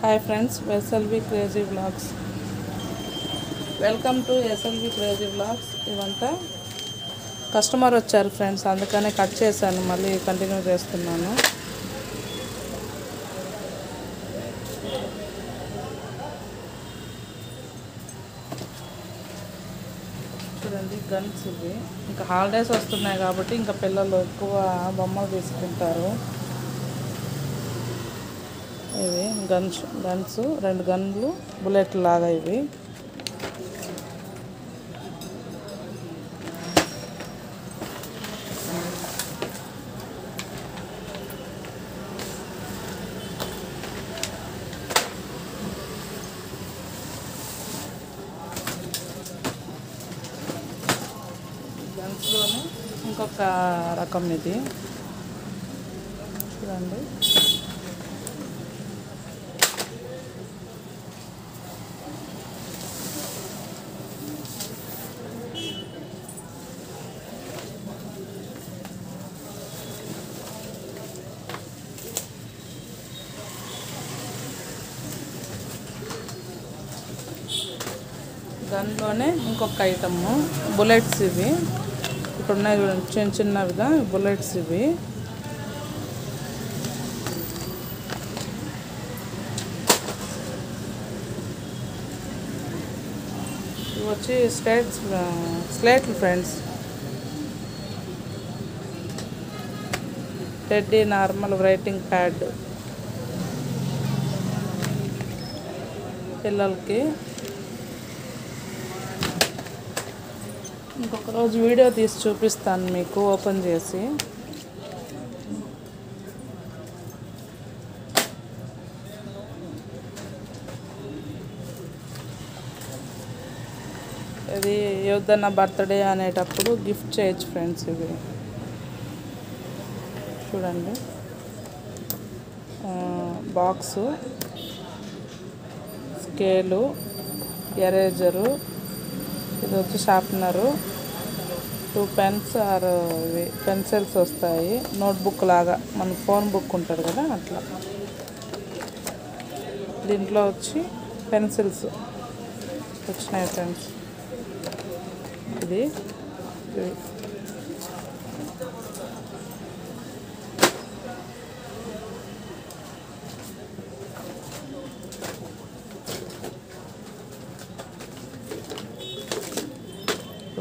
Hi friends, SLV crazy vlogs. Welcome to SLV crazy vlogs. ఇవంతా customer వచ్చారు friends, అందుకనే cut చేశాను, మళ్ళీ కంటిన్యూ చేస్తున్నాను. చూడండి, గన్స్ ఇవి. ఇంకా హాలిడేస్ వస్తున్నాయి కాబట్టి ఇంకా పిల్లలు ఎక్కువ బొమ్మలు తీసుకుంటారు. ఇవి గన్స్ 2 గన్లు బుల్లెట్ లాగా. ఇవి గన్స్లోనే ఇంకొక రకం ఇది. చూడండి, గన్లోనే ఇంకొక ఐటము బుల్లెట్స్. ఇవి ఇప్పుడు ఉన్నాయి చిన్న చిన్నవిగా బుల్లెట్స్. ఇవి వచ్చి స్లేట్లు friends. Teddy normal writing pad పిల్లలకి. ఇంకొక రోజు వీడియో తీసి చూపిస్తాను మీకు ఓపెన్ చేసి. ఇది ఎవరిదన్నా బర్త్డే అనేటప్పుడు గిఫ్ట్ చేయొచ్చు ఫ్రెండ్స్. ఇవి చూడండి, బాక్సు, స్కేలు, ఎరేజరు, ఇది వచ్చి షార్ప్నరు, 2 పెన్స్ ఆర్ పెన్సిల్స్ వస్తాయి. నోట్బుక్ లాగా మన ఫోన్ బుక్ ఉంటుంది కదా, అట్లా. దీంట్లో వచ్చి పెన్సిల్స్ వచ్చినాయి ఫ్రెండ్స్. ఇది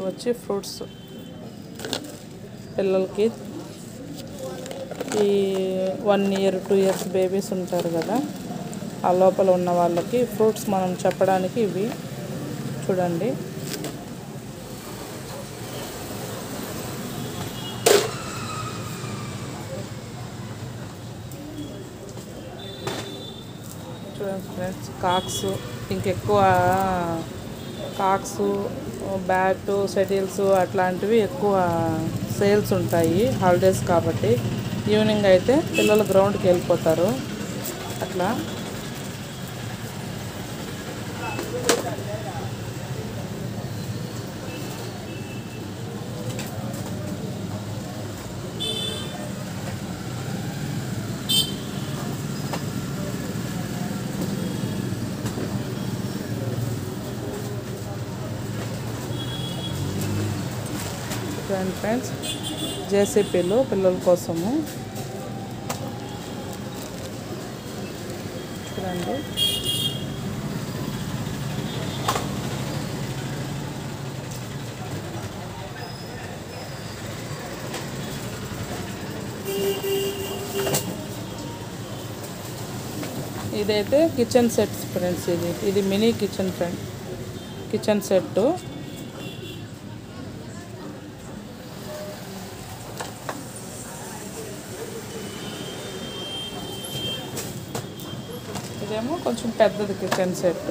వచ్చి ఫ్రూట్స్ పిల్లలకి. ఈ 1 year 2 years బేబీస్ ఉంటారు కదా, ఆ లోపల ఉన్న వాళ్ళకి ఫ్రూట్స్ మనం చెప్పడానికి ఇవి. చూడండి, చూడండి ఫ్రెండ్స్, కాక్స్. ఇంకెక్కువ కాక్స్, బ్యాటు, షటిల్స్ అట్లాంటివి ఎక్కువ సేల్స్ ఉంటాయి హాలిడేస్ కాబట్టి. ఈవినింగ్ అయితే పిల్లలు గ్రౌండ్కి వెళ్ళిపోతారు అట్లా. ఫ్రెండ్స్, జేసీపీలు పిల్లల కోసము. చూడండి, ఇదైతే కిచెన్ సెట్స్ ఫ్రెండ్స్. ఇది మినీ కిచెన్ సెట్టు. ఇదేమో కొంచెం పెద్దది kitchen set,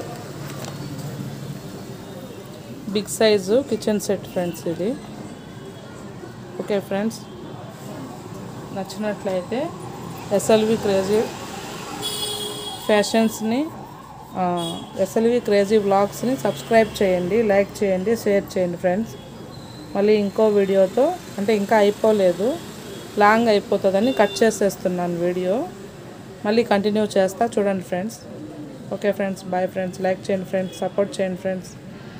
big size kitchen set friends ఇది. ఓకే ఫ్రెండ్స్, నచ్చినట్లయితే ఎస్ఎల్వి క్రేజీ ఫ్యాషన్స్ని, ఎస్ఎల్వి క్రేజీ వ్లాగ్స్ని సబ్స్క్రైబ్ చేయండి, లైక్ చేయండి, షేర్ చేయండి ఫ్రెండ్స్. మళ్ళీ ఇంకో వీడియోతో, అంటే ఇంకా అయిపోలేదు, లాంగ్ అయిపోతుందని కట్ చేసేస్తున్నాను వీడియో. మళ్ళీ కంటిన్యూ చేస్తా, చూడండి friends. Okay friends, bye friends. Like చేయండి ఫ్రెండ్స్, సపోర్ట్ చేయండి ఫ్రెండ్స్.